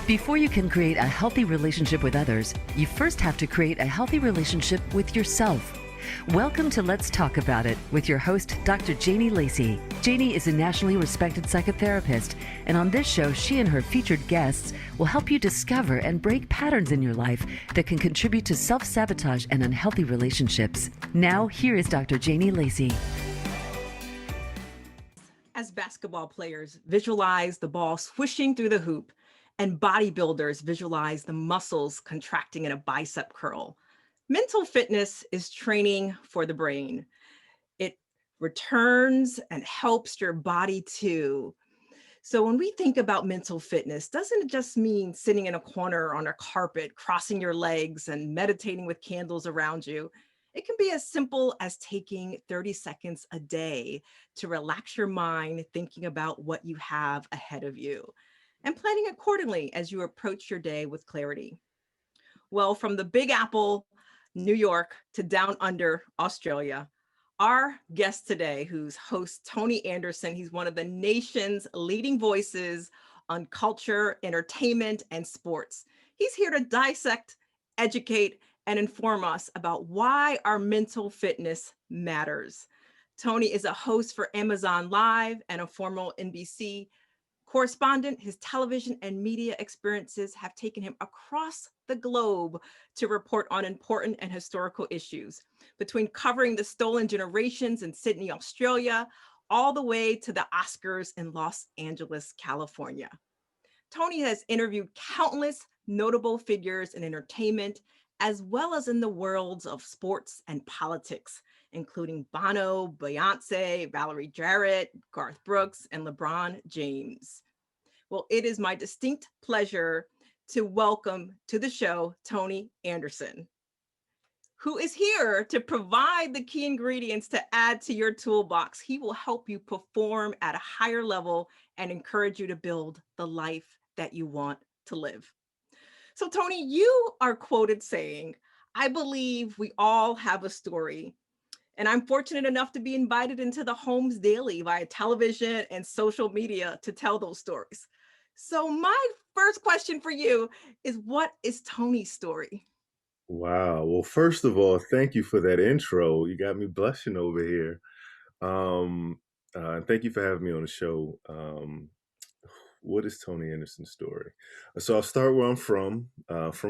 Before you can create a healthy relationship with others, you first have to create a healthy relationship with yourself. Welcome to Let's Talk About It with your host, Dr. Janie Lacy. Janie is a nationally respected psychotherapist, and on this show, she and her featured guests will help you discover and break patterns in your life that can contribute to self-sabotage and unhealthy relationships. Now, here is Dr. Janie Lacy. As basketball players visualize the ball swishing through the hoop, and bodybuilders visualize the muscles contracting in a bicep curl, mental fitness is training for the brain. It returns and helps your body too. So when we think about mental fitness, doesn't it just mean sitting in a corner on a carpet, crossing your legs and meditating with candles around you? It can be as simple as taking 30 seconds a day to relax your mind, thinking about what you have ahead of you and planning accordingly as you approach your day with clarity. Well, from the Big Apple, New York, to down under Australia, our guest today, who's host Tony Anderson, he's one of the nation's leading voices on culture, entertainment, and sports. He's here to dissect, educate, and inform us about why our mental fitness matters. Tony is a host for Amazon Live and a former NBC correspondent. His television and media experiences have taken him across the globe to report on important and historical issues, between covering the stolen generations in Sydney, Australia, all the way to the Oscars in Los Angeles, California. Tony has interviewed countless notable figures in entertainment, as well as in the worlds of sports and politics, including Bono, Beyonce, Valerie Jarrett, Garth Brooks, and LeBron James. Well, it is my distinct pleasure to welcome to the show Tony Anderson, who is here to provide the key ingredients to add to your toolbox. He will help you perform at a higher level and encourage you to build the life that you want to live. So, Tony, you are quoted saying, "I believe we all have a story." And I'm fortunate enough to be invited into the homes daily via television and social media to tell those stories. So my first question for you is, what is Tony's story? Wow. Well, first of all, thank you for that intro. You got me blushing over here. And thank you for having me on the show. What is Tony Anderson's story? So I'll start where I'm from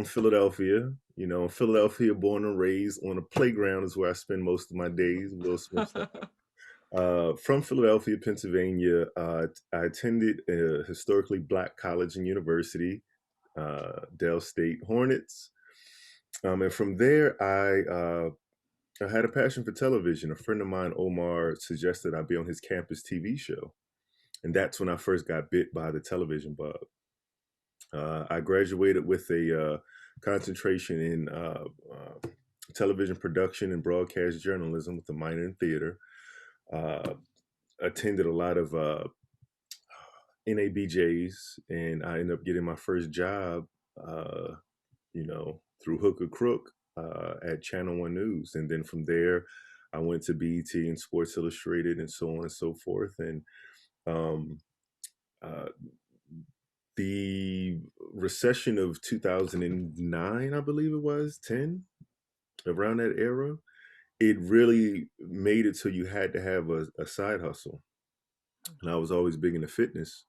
Philadelphia. You know, Philadelphia, born and raised on a playground is where I spend most of my days. Will Smith style. From Philadelphia, Pennsylvania, I attended a historically Black college and university, Dell State Hornets. And from there, I had a passion for television. A friend of mine, Omar, suggested I be on his campus TV show. And that's when I first got bit by the television bug. I graduated with a concentration in television production and broadcast journalism with a minor in theater. Attended a lot of NABJs, and I ended up getting my first job, through hook or crook at Channel One News. And then from there, I went to BET and Sports Illustrated and so on and so forth. And the recession of 2009, I believe it was, 10, around that era, it really made it so you had to have a side hustle. And I was always big into fitness.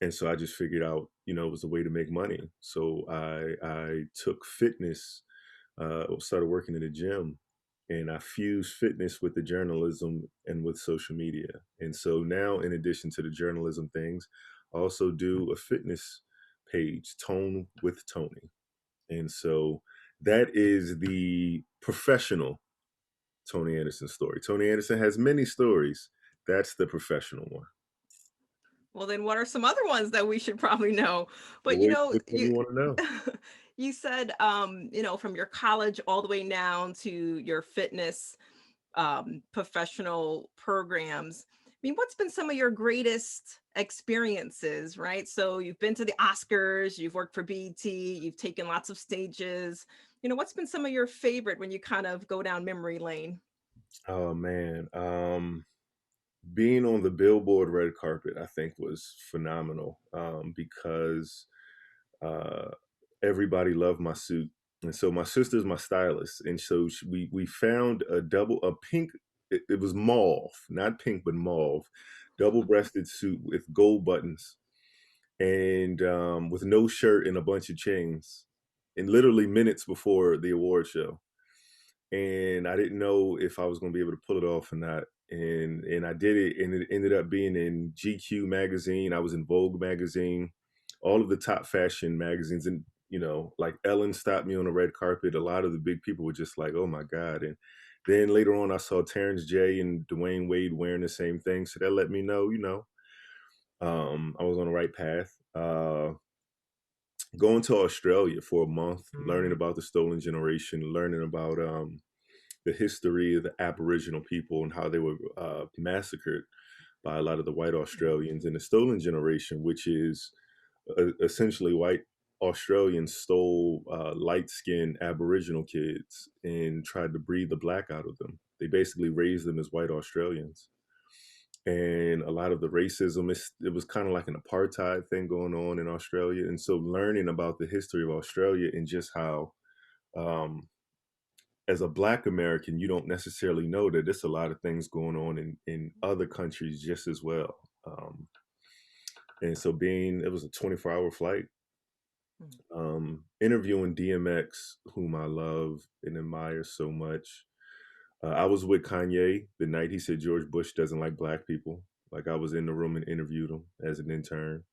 And so I just figured out, it was a way to make money. So I took fitness, started working in the gym, and I fused fitness with the journalism and with social media. And so now, in addition to the journalism things, I also do a fitness page, Tone with Tony. And so that is the professional Tony Anderson story. Tony Anderson has many stories. That's the professional one. Well, then what are some other ones that we should probably know? But Which one you want to know? you said, from your college all the way down to your fitness professional programs. I mean, what's been some of your greatest experiences, right? So you've been to the Oscars, you've worked for BET, you've taken lots of stages. What's been some of your favorite when you kind of go down memory lane? Oh, man. Being on the Billboard red carpet, I think, was phenomenal, because uh, everybody loved my suit. And so my sister's my stylist. And so we found a pink, it was mauve, not pink, but mauve, double-breasted suit with gold buttons and with no shirt and a bunch of chains, and literally minutes before the award show. And I didn't know if I was going to be able to pull it off or not. And I did it, and it ended up being in GQ magazine. I was in Vogue magazine, all of the top fashion magazines, and like Ellen stopped me on the red carpet. A lot of the big people were just like, "Oh my God!" And then later on, I saw Terrence J and Dwayne Wade wearing the same thing, so that let me know, I was on the right path. Going to Australia for a month, learning about the stolen generation, learning about the history of the Aboriginal people and how they were massacred by a lot of the white Australians. And the stolen generation, which is essentially white Australians stole light-skinned Aboriginal kids and tried to breed the black out of them. They basically raised them as white Australians. And a lot of the racism, it was kind of like an apartheid thing going on in Australia. And so learning about the history of Australia and just how um, as a Black American, you don't necessarily know that there's a lot of things going on in other countries just as well. And so it was a 24-hour flight, interviewing DMX, whom I love and admire so much. I was with Kanye the night he said George Bush doesn't like Black people. Like, I was in the room and interviewed him as an intern.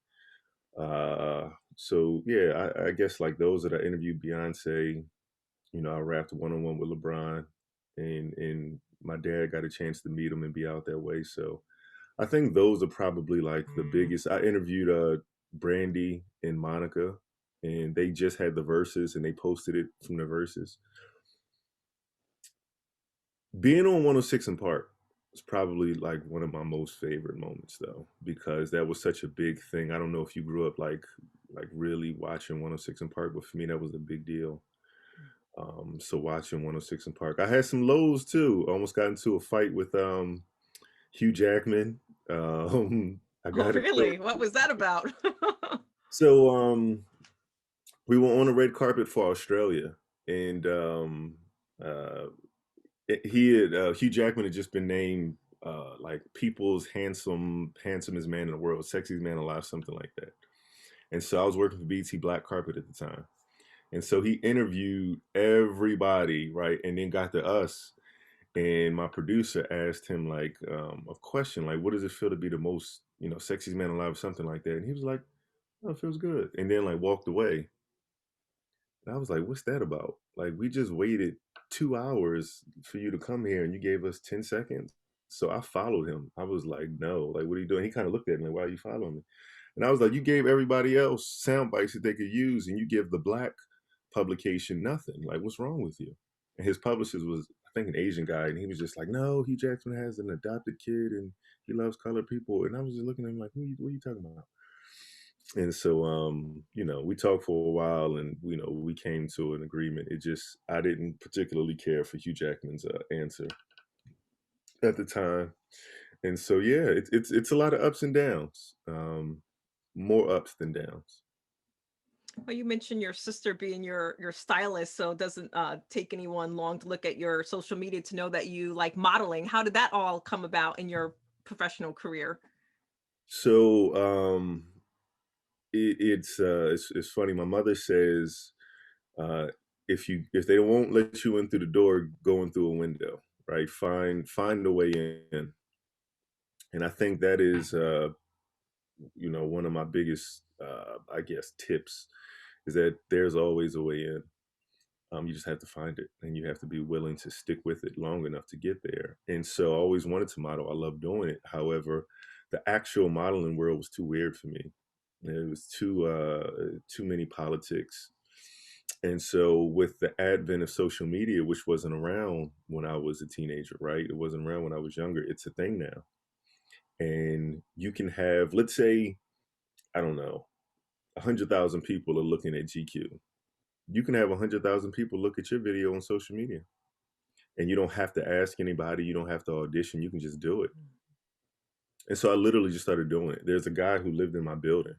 So yeah, I guess like those that I interviewed Beyonce, I rapped one-on-one with LeBron, and my dad got a chance to meet him and be out that way. So I think those are probably like the biggest. I interviewed Brandy and Monica, and they just had the verses and they posted it from the verses. Being on 106 in Park was probably like one of my most favorite moments though, because that was such a big thing. I don't know if you grew up like really watching 106 in Park, but for me that was a big deal. So watching 106 in Park, I had some lows too. I almost got into a fight with Hugh Jackman. I Oh, got it. really? What was that about? So we were on the red carpet for Australia, and uh, Hugh Jackman had just been named like People's handsomest man in the world, sexiest man alive, something like that. And so I was working for BT Black Carpet at the time. And so he interviewed everybody, right? And then got to us. And my producer asked him like a question, like, what does it feel to be the most, sexiest man alive, or something like that? And he was like, oh, it feels good. And then like walked away. And I was like, what's that about? Like, we just waited 2 hours for you to come here and you gave us 10 seconds. So I followed him. I was like, no, like, what are you doing? He kind of looked at me like, why are you following me? And I was like, you gave everybody else sound bites that they could use, and you give the Black publication nothing. Like, what's wrong with you? And his publicist was, I think, an Asian guy. And he was just like, no, Hugh Jackson has an adopted kid and he loves colored people. And I was just looking at him like, what are you talking about? And so we talked for a while, and we came to an agreement. I didn't particularly care for Hugh Jackman's answer at the time. And so yeah, it's a lot of ups and downs, more ups than downs. Well, you mentioned your sister being your stylist, so it doesn't take anyone long to look at your social media to know that you like modeling. How did that all come about in your professional career? So it's funny. My mother says uh, if they won't let you in through the door, go in through a window, right? Find a way in. And I think that is one of my biggest I guess tips is that there's always a way in. You just have to find it, and you have to be willing to stick with it long enough to get there. And so I always wanted to model. I love doing it. However, the actual modeling world was too weird for me. It was too many politics. And so with the advent of social media, which wasn't around when I was a teenager, right? It wasn't around when I was younger. It's a thing now. And you can have, let's say, I don't know, 100,000 people are looking at GQ. You can have 100,000 people look at your video on social media, and you don't have to ask anybody. You don't have to audition. You can just do it. And so I literally just started doing it. There's a guy who lived in my building,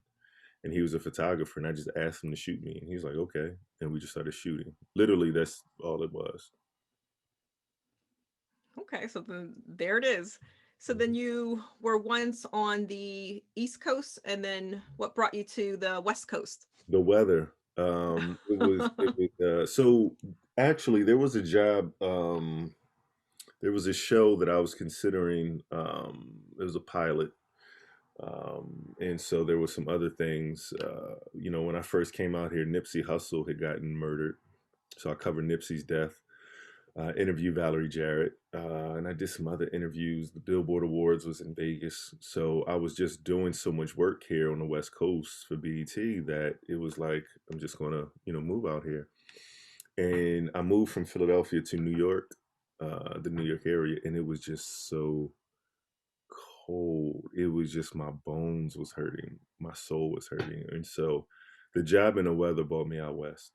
and he was a photographer, and I just asked him to shoot me, and he was like, okay, and we just started shooting. Literally, that's all it was. Okay, so then there it is. So then you were once on the East Coast, and then what brought you to the West Coast? The weather. So actually there was a job. There was a show that I was considering. It was a pilot. And so there was some other things. When I first came out here, Nipsey Hussle had gotten murdered. So I covered Nipsey's death. Interviewed Valerie Jarrett, and I did some other interviews. The Billboard Awards was in Vegas, so I was just doing so much work here on the West Coast for BET that it was like I'm just gonna, move out here. And I moved from Philadelphia to New York, the New York area, and it was just so cold. It was just my bones was hurting, my soul was hurting, and so the job and the weather brought me out west.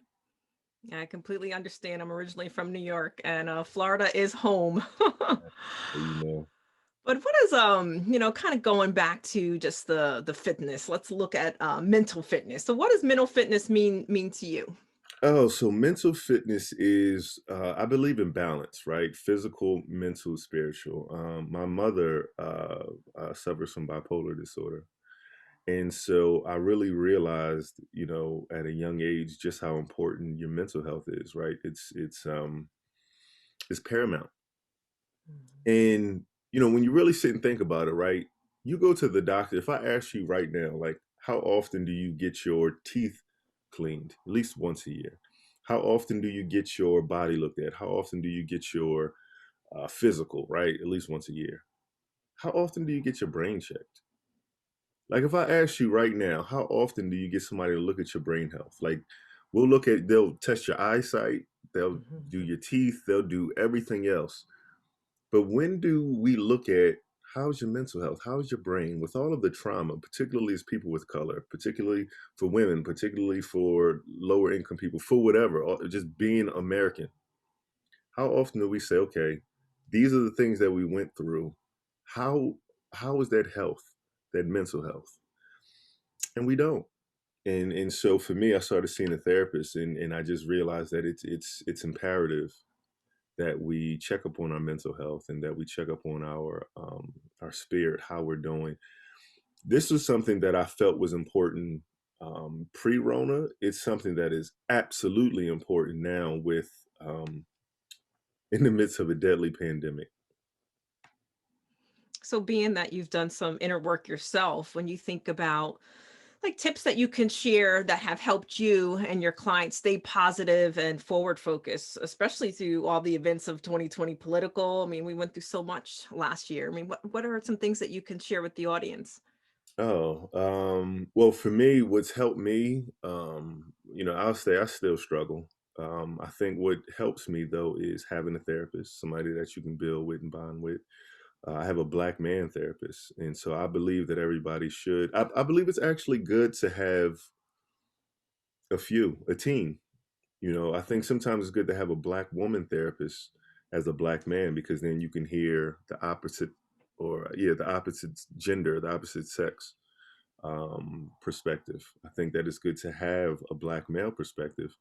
Yeah, I completely understand. I'm originally from New York, and Florida is home. So, But what is kind of going back to just the fitness. Let's look at mental fitness. So what does mental fitness mean to you? Oh, so mental fitness is, I believe in balance, right? Physical, mental, spiritual. My mother suffers from bipolar disorder. And so I really realized, at a young age, just how important your mental health is, right? It's paramount. And, when you really sit and think about it, right? You go to the doctor. If I ask you right now, like, how often do you get your teeth cleaned? At least once a year. How often do you get your body looked at? How often do you get your physical, right? At least once a year. How often do you get your brain checked? Like, if I ask you right now, how often do you get somebody to look at your brain health? Like, they'll test your eyesight, they'll Mhm. do your teeth, they'll do everything else. But when do we look at how's your mental health? How's your brain with all of the trauma, particularly as people with color, particularly for women, particularly for lower income people, for whatever, or just being American? How often do we say, okay, these are the things that we went through. How how is that health, that mental health? And we don't. And so for me, I started seeing a therapist, and I just realized that it's imperative that we check up on our mental health and that we check up on our spirit, how we're doing. This was something that I felt was important pre-Rona. It's something that is absolutely important now with in the midst of a deadly pandemic. So being that you've done some inner work yourself, when you think about like tips that you can share that have helped you and your clients stay positive and forward focused, especially through all the events of 2020 political. I mean, we went through so much last year. I mean, what are some things that you can share with the audience? Oh, well, for me, what's helped me, I'll say I still struggle. I think what helps me though is having a therapist, somebody that you can build with and bond with. I have a black man therapist, and so I believe that everybody should. I believe it's actually good to have a team. I think sometimes it's good to have a black woman therapist as a black man because then you can hear the opposite, or yeah, the opposite gender, the opposite sex perspective. I think that it's good to have a black male perspective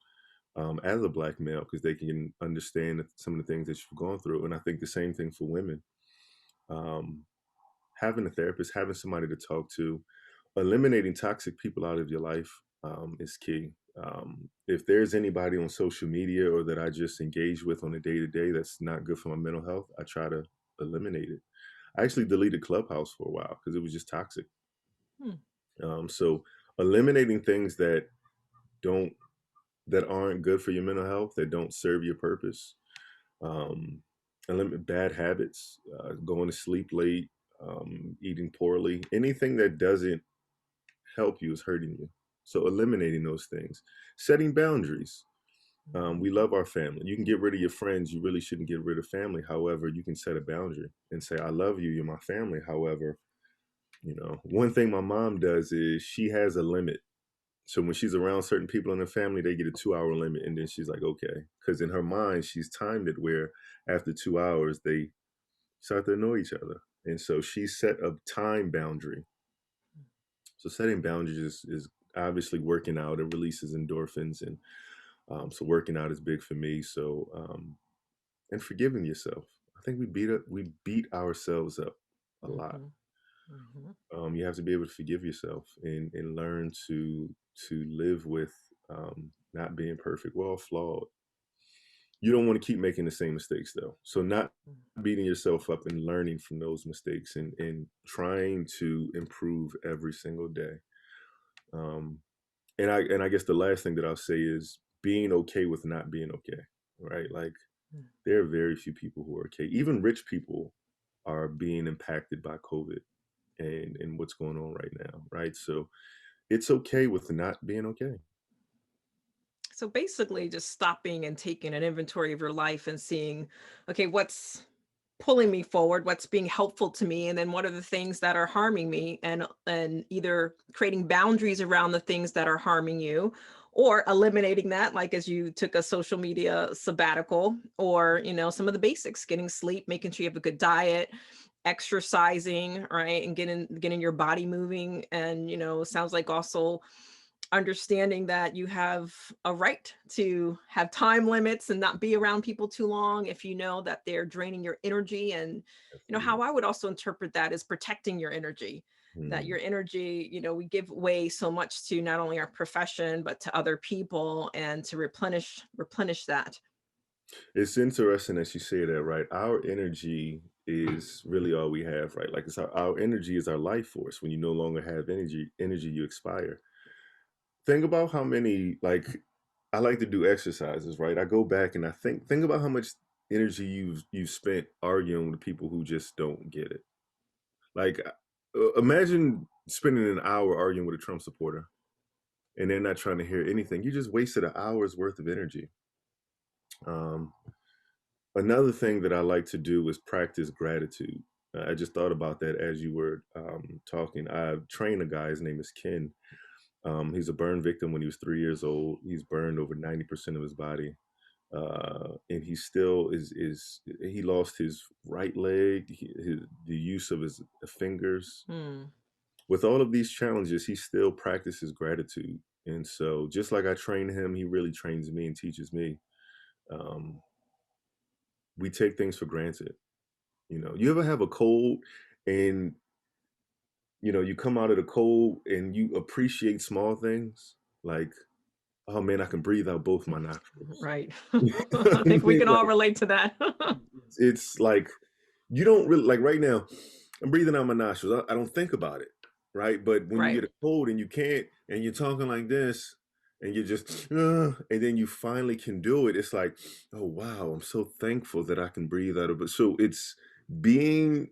as a black male because they can understand some of the things that you've gone through. And I think the same thing for women. Um, Having a therapist, having somebody to talk to, eliminating toxic people out of your life is key. If there's anybody on social media or that I just engage with on a day to day that's not good for my mental health, I try to eliminate it. I actually deleted Clubhouse for a while because it was just toxic. Hmm. So eliminating things don't that aren't good for your mental health, that don't serve your purpose, um, eliminate bad habits, going to sleep late, eating poorly, anything that doesn't help you is hurting you. So eliminating those things, setting boundaries. We love our family. You can get rid of your friends. You really shouldn't get rid of family. However, you can set a boundary and say, I love you. You're my family. However, one thing my mom does is she has a limit. So when she's around certain people in the family, they get a 2 hour limit. And then she's like, okay. Because in her mind, she's timed it where after 2 hours, they start to annoy each other. And so she set a time boundary. So setting boundaries is obviously working out, it releases endorphins, and so working out is big for me. So and forgiving yourself. I think we beat ourselves up a lot. Hmm. Hmm. You have to be able to forgive yourself and learn to live with not being perfect. We're all flawed. You don't want to keep making the same mistakes though. So not beating yourself up and learning from those mistakes and trying to improve every single day. Um, and I guess the last thing that I'll say is being okay with not being okay. Right? Like there are very few people who are okay. Even rich people are being impacted by COVID and what's going on right now. Right. So it's okay with not being okay. So basically, just stopping and taking an inventory of your life and seeing, okay, what's pulling me forward, what's being helpful to me, and then what are the things that are harming me, and either creating boundaries around the things that are harming you, or eliminating that, like as you took a social media sabbatical, or some of the basics, getting sleep, making sure you have a good diet, exercising, right, and getting your body moving, and sounds like also understanding that you have a right to have time limits and not be around people too long if you know that they're draining your energy. And Absolutely. how I would also interpret that is protecting your energy, that Mm. your energy, we give away so much to not only our profession but to other people, and to replenish that. It's interesting that you say that, right? Our energy is really all we have, right? Like our energy is our life force. When you no longer have energy, you expire. Think about how many, like, I like to do exercises, right? I go back and I think about how much energy you've spent arguing with people who just don't get it. Like, imagine spending an hour arguing with a Trump supporter and they're not trying to hear anything. You just wasted an hour's worth of energy. Um, Another thing that I like to do is practice gratitude. I just thought about that as you were talking. I trained a guy, his name is Ken. He's a burn victim when he was 3 years old. He's burned over 90% of his body. And he still he lost his right leg, the use of his fingers. Hmm. With all of these challenges, he still practices gratitude. And so just like I train him, he really trains me and teaches me. Um, we take things for granted. You ever have a cold and you come out of the cold and you appreciate small things like, oh man, I can breathe out both my nostrils. Right. You know I what I think we mean? can all relate to that. It's like you don't really like right now. I'm breathing out my nostrils. I don't think about it, right? But when you get Right. a cold and you can't, and you're talking like this, and you just, and then you finally can do it. It's like, oh wow, I'm so thankful that I can breathe out of it. So it's being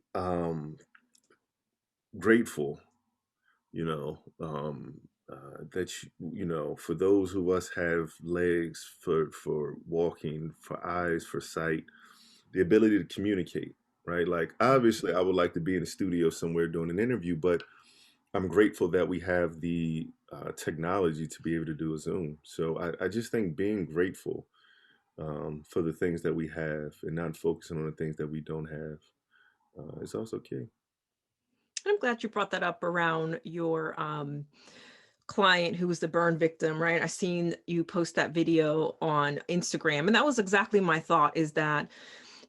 grateful, you know, that for those of us have legs for walking, for eyes, for sight, the ability to communicate, right? Like obviously, I would like to be in a studio somewhere doing an interview, but I'm grateful that we have the technology to be able to do a Zoom. So I just think being grateful for the things that we have and not focusing on the things that we don't have is also key. I'm glad you brought that up around your client who was the burn victim, right? I seen you post that video on Instagram, and that was exactly my thought, is that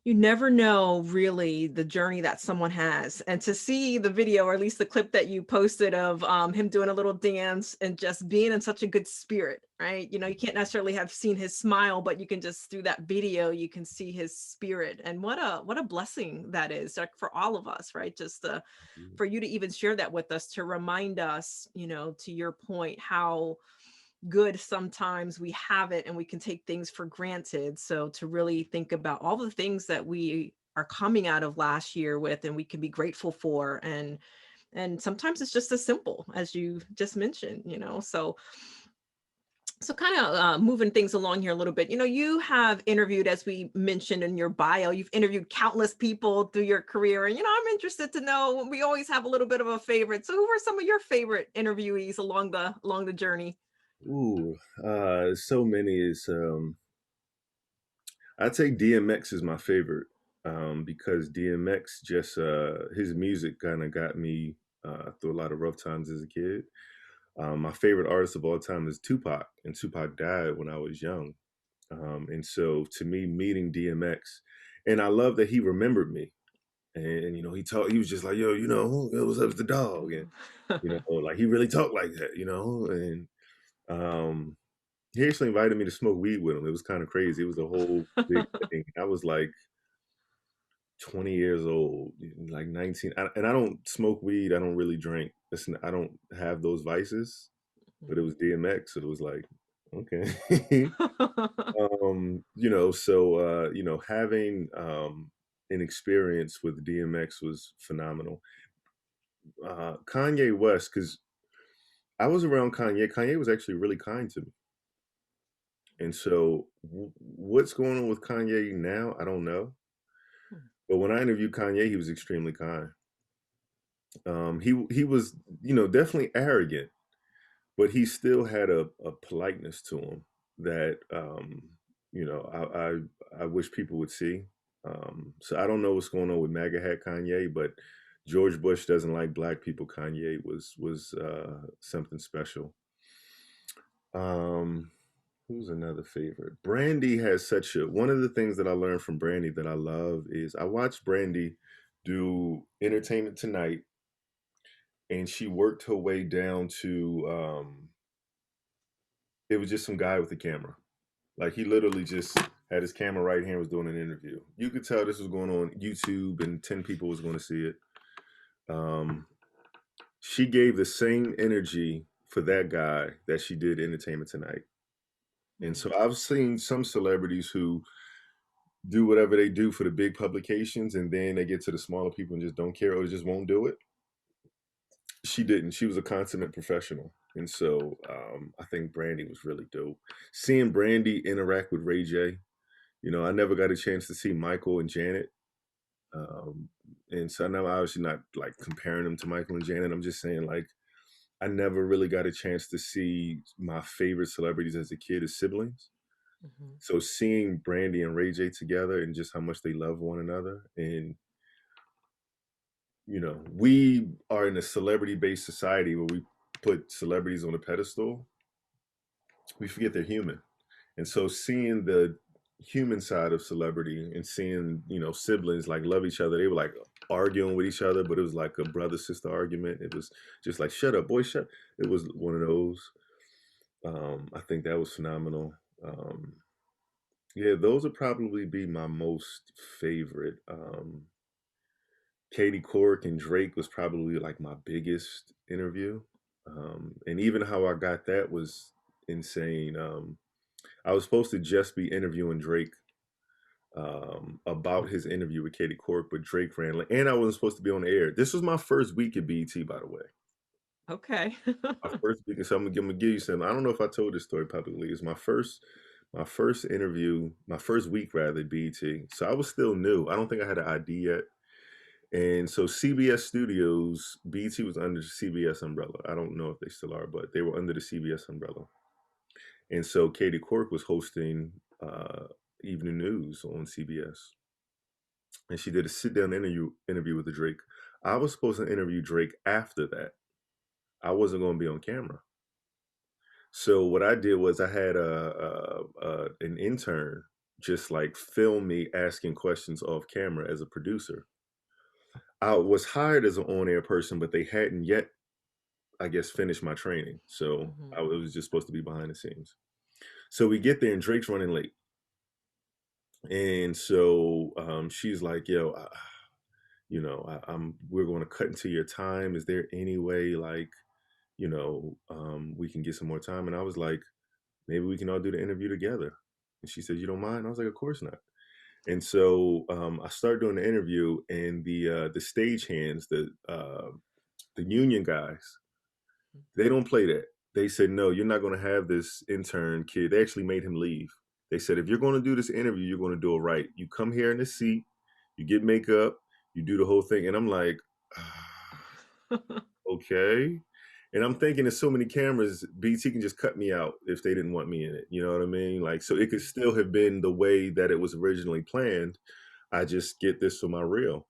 you never know really the journey that someone has. And to see the video, or at least the clip that you posted of him doing a little dance and just being in such a good spirit, right? You can't necessarily have seen his smile, but you can just, through that video, you can see his spirit. And what a blessing that is, like, for all of us, right? Just for you to even share that with us, to remind us, to your point, how good sometimes we have it and we can take things for granted. So to really think about all the things that we are coming out of last year with, and we can be grateful for, and sometimes it's just as simple as you just mentioned. So kind of moving things along here a little bit. You have interviewed, as we mentioned in your bio, you've interviewed countless people through your career. And, I'm interested to know, we always have a little bit of a favorite. So who were some of your favorite interviewees along the journey? Ooh, so many is I'd say DMX is my favorite because DMX just his music kind of got me through a lot of rough times as a kid. My favorite artist of all time is Tupac, and Tupac died when I was young. And so to me, meeting DMX, and I love that he remembered me. And he was just like, yo, what's up with the dog? And like he really talked like that, and um he actually invited me to smoke weed with him. It was kind of crazy. It was a whole big thing. I was like 20 years old, like 19. And I don't smoke weed. I don't really drink. I don't have those vices, but it was DMX. So it was like, okay. Having an experience with DMX was phenomenal. Kanye West, because I was around Kanye. Kanye was actually really kind to me. And so what's going on with Kanye now? I don't know. But when I interviewed Kanye, he was extremely kind. He was, definitely arrogant, but he still had a politeness to him that you know I wish people would see. So I don't know what's going on with MAGA hat Kanye, but George Bush doesn't like black people. Kanye was something special. Um, who's another favorite? Brandy has such a one of the things that I learned from Brandy that I love is I watched Brandy do Entertainment Tonight, and she worked her way down to it was just some guy with a camera. Like he literally just had his camera right here and was doing an interview. You could tell this was going on YouTube and 10 people was going to see it. She gave the same energy for that guy that she did Entertainment Tonight. And so I've seen some celebrities who do whatever they do for the big publications and then they get to the smaller people and just don't care or just won't do it. She didn't. She was a consummate professional. And so I think Brandy was really dope. Seeing Brandy interact with Ray J, I never got a chance to see Michael and Janet. Um, and so I'm obviously not like comparing them to Michael and Janet. I'm just saying like I never really got a chance to see my favorite celebrities as a kid as siblings. So seeing Brandy and Ray J together and just how much they love one another, and we are in a celebrity-based society where we put celebrities on a pedestal. We forget they're human, and so seeing the human side of celebrity and seeing siblings like love each other. They were like arguing with each other, but it was like a brother sister argument. It was just like shut up, boy, shut. It was one of those. I think that was phenomenal. Yeah, those would probably be my most favorite. Katie Couric and Drake was probably like my biggest interview. And even how I got that was insane. I was supposed to just be interviewing Drake about his interview with Katie Couric, but Drake ran late, and I wasn't supposed to be on the air. This was my first week at BET, by the way. Okay. My first week, and so I'm gonna give you some. I don't know if I told this story publicly. It's my first interview, my first week rather at BET. So I was still new. I don't think I had an ID yet. And so CBS Studios, BET was under the CBS umbrella. I don't know if they still are, but they were under the CBS umbrella. And so Katie Couric was hosting Evening News on CBS. And she did a sit-down interview with the Drake. I was supposed to interview Drake after that. I wasn't going to be on camera. So what I did was I had an intern just like film me asking questions off camera as a producer. I was hired as an on-air person, but they hadn't yet, I guess, finished my training. So I was just supposed to be behind the scenes. So we get there and Drake's running late. And so she's like, yo, we're going to cut into your time. Is there any way like, we can get some more time? And I was like, maybe we can all do the interview together. And she said, you don't mind? I was like, of course not. And so I started doing the interview, and the stagehands, the union guys, they don't play that. They said, no, you're not going to have this intern kid. They actually made him leave. They said, if you're going to do this interview, you're going to do it right. You come here in the seat, you get makeup, you do the whole thing. And I'm like, okay. And I'm thinking there's so many cameras, BT can just cut me out if they didn't want me in it. You know what I mean? Like, so it could still have been the way that it was originally planned. I just get this for my reel.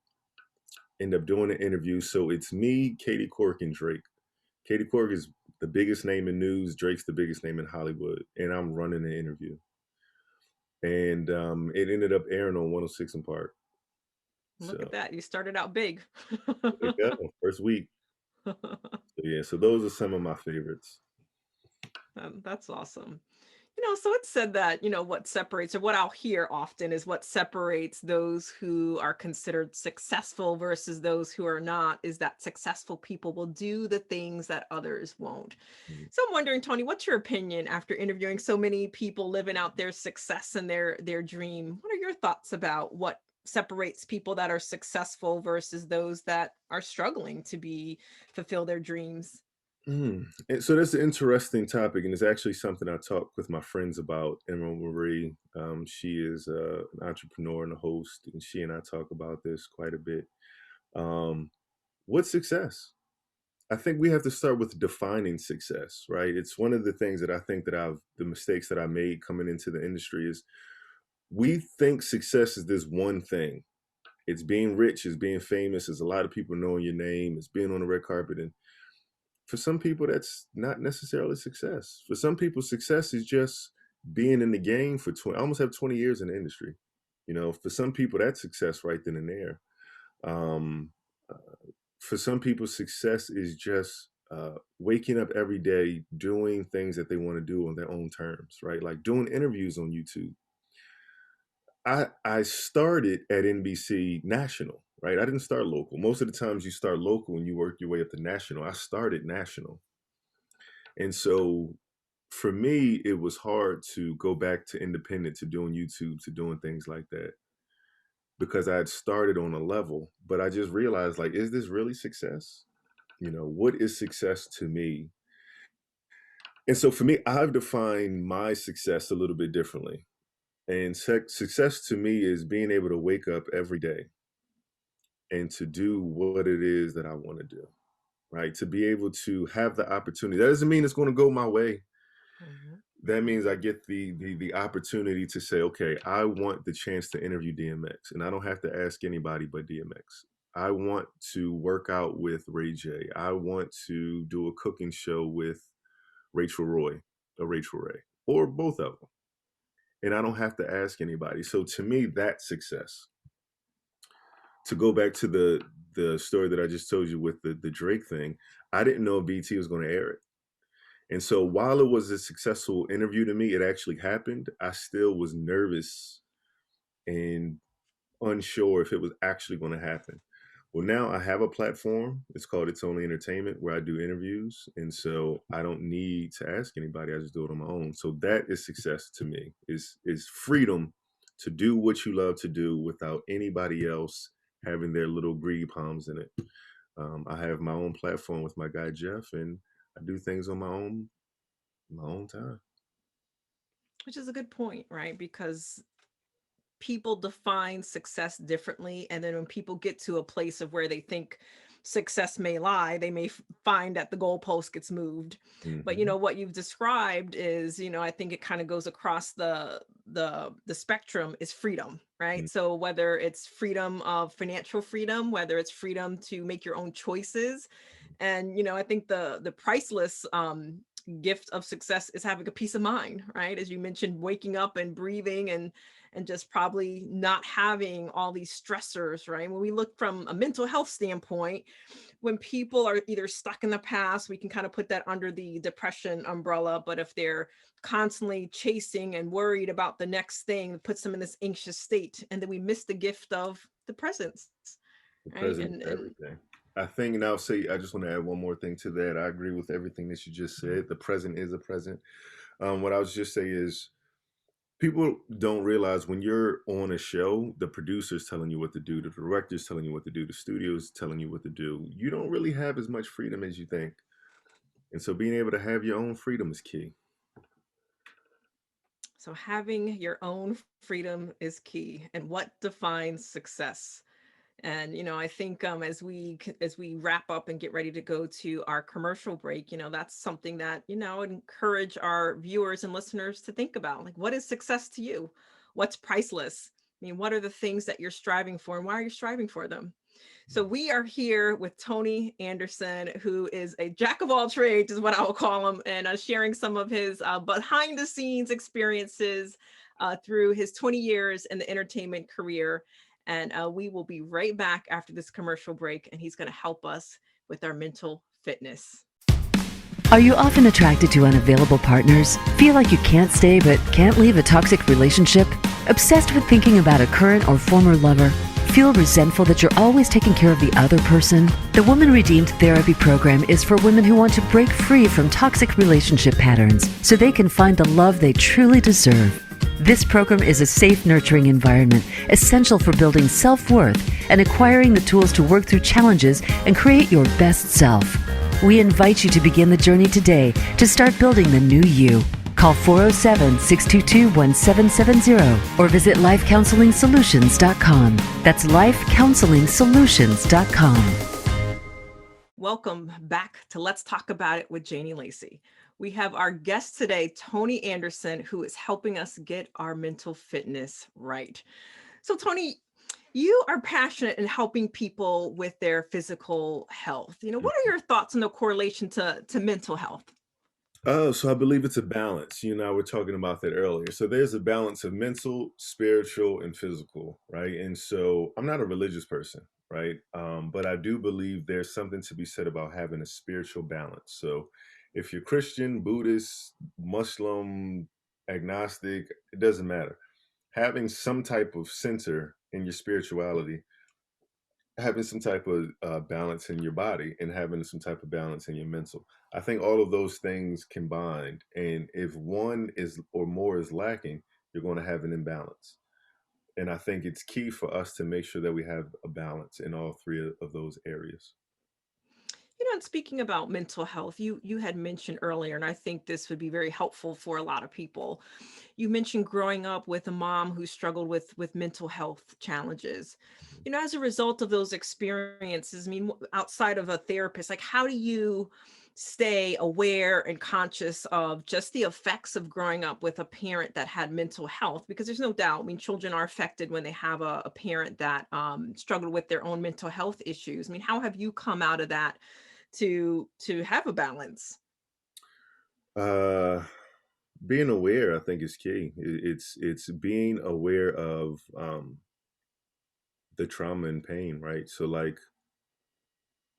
End up doing the interview. So it's me, Katie Couric, and Drake. Katie Couric is the biggest name in news. Drake's the biggest name in Hollywood, and I'm running an interview. And it ended up airing on 106 in Park. Look at So that. You started out big. there you go, first week. So, yeah, so those are some of my favorites. That's awesome. So it's said that, what separates, or what I'll hear often is what separates those who are considered successful versus those who are not, is that successful people will do the things that others won't. Mhm. So I'm wondering, Tony, what's your opinion after interviewing so many people living out their success and their dream? What are your thoughts about what separates people that are successful versus those that are struggling to be fulfill their dreams? And so that's an interesting topic, and it's actually something I talk with my friends about. Emerald Marie, she is an entrepreneur and a host, and she and I talk about this quite a bit. Um, what's success? I think we have to start with defining success, right? It's one of the things that I think that the mistakes that I made coming into the industry is we think success is this one thing. It's being rich, it's being famous, it's a lot of people knowing your name, it's being on the red carpet. And for some people, that's not necessarily success. For some people, success is just being in the game for 20, I almost have 20 years in the industry. For some people, that's success right then and there. Um, uh, for some people, success is just waking up every day, doing things that they want to do on their own terms, right? Like doing interviews on YouTube. I started at NBC national, right? I didn't start local. Most of the times you start local and you work your way up to national. I started national. And so for me, it was hard to go back to independent, to doing YouTube, to doing things like that, because I had started on a level, but I just realized, like, is this really success? What is success to me? And so for me, I've defined my success a little bit differently. And success to me is being able to wake up every day and to do what it is that I want to do, right? To be able to have the opportunity. That doesn't mean it's going to go my way. Mhm. That means I get the opportunity to say, okay, I want the chance to interview DMX, and I don't have to ask anybody but DMX. I want to work out with Ray J. I want to do a cooking show with Rachel Roy or Rachel Ray, or both of them, and I don't have to ask anybody. So to me, that's success. To go back to the story that I just told you with the Drake thing, I didn't know BT was going to air it. And so while it was a successful interview to me, it actually happened. I still was nervous and unsure if it was actually going to happen. Well, now I have a platform. It's called It's Only Entertainment, where I do interviews. And so I don't need to ask anybody. I just do it on my own. So that is success to me, is freedom to do what you love to do without anybody else having their little greedy palms in it. I have my own platform with my guy Jeff, and I do things on my own time. Which is a good point, right? Because people define success differently. And then when people get to a place of where they think success may lie, they may find that the goalpost gets moved. But Hmm. what you've described is, I think it kind of goes across the spectrum, is freedom, right? So whether it's freedom of financial freedom, whether it's freedom to make your own choices, and I think the priceless gift of success is having a peace of mind, right? As you mentioned, waking up and breathing, and just probably not having all these stressors, right? When we look from a mental health standpoint, when people are either stuck in the past, we can kind of put that under the depression umbrella. But if they're constantly chasing and worried about the next thing, it puts them in this anxious state. And then we miss the gift of the presence, The right? present And is everything. I think, and I'll say, I just want to add one more thing to that. I agree with everything that you just said. The present is a present. What I was just say is, people don't realize when you're on a show, the producer's telling you what to do, the director's telling you what to do, the studio's telling you what to do. You don't really have as much freedom as you think. And so being able to have your own freedom is key. so having your own freedom is key. And what defines success? And I think as we wrap up and get ready to go to our commercial break, that's something that I would encourage our viewers and listeners to think about. Like, what is success to you? What's priceless? I mean, what are the things that you're striving for, and why are you striving for them? So we are here with Tony Anderson, who is a jack of all trades, is what I will call him, and sharing some of his behind the scenes experiences through his 20 years in the entertainment career. And we will be right back after this commercial break, and he's going to help us with our mental fitness. Are you often attracted to unavailable partners? Feel like you can't stay but can't leave a toxic relationship? Obsessed with thinking about a current or former lover? Feel resentful that you're always taking care of the other person? The Woman Redeemed Therapy Program is for women who want to break free from toxic relationship patterns so they can find the love they truly deserve. This program is a safe, nurturing environment essential for building self-worth and acquiring the tools to work through challenges and create your best self. We invite you to begin the journey today to start building the new you. Call 407-622-1770 or visit lifecounseling.solutions.com. That's lifecounseling.solutions.com. Welcome back to Let's Talk About It with Janie Lacy. We have our guest today, Tony Anderson, who is helping us get our mental fitness right. So, Tony, you are passionate in helping people with their physical health. What are your thoughts on the correlation to mental health? Oh, so I believe it's a balance. You and I were talking about that earlier. So there's a balance of mental, spiritual, and physical, right? And so I'm not a religious person, right? But I do believe there's something to be said about having a spiritual balance. So if you're Christian, Buddhist, Muslim, agnostic, it doesn't matter. Having some type of center in your spirituality, having some type of balance in your body, and having some type of balance in your mental. I think all of those things combined, and if one is or more is lacking, you're going to have an imbalance. And I think it's key for us to make sure that we have a balance in all three of those areas. And speaking about mental health, you had mentioned earlier, and I think this would be very helpful for a lot of people. You mentioned growing up with a mom who struggled with mental health challenges. As a result of those experiences, I mean, outside of a therapist, like how do you stay aware and conscious of just the effects of growing up with a parent that had mental health? Because there's no doubt, I mean, children are affected when they have a parent that struggled with their own mental health issues. I mean, how have you come out of that to have a balance? Uh, Being aware, I think, is key. It's being aware of the trauma and pain, right? So like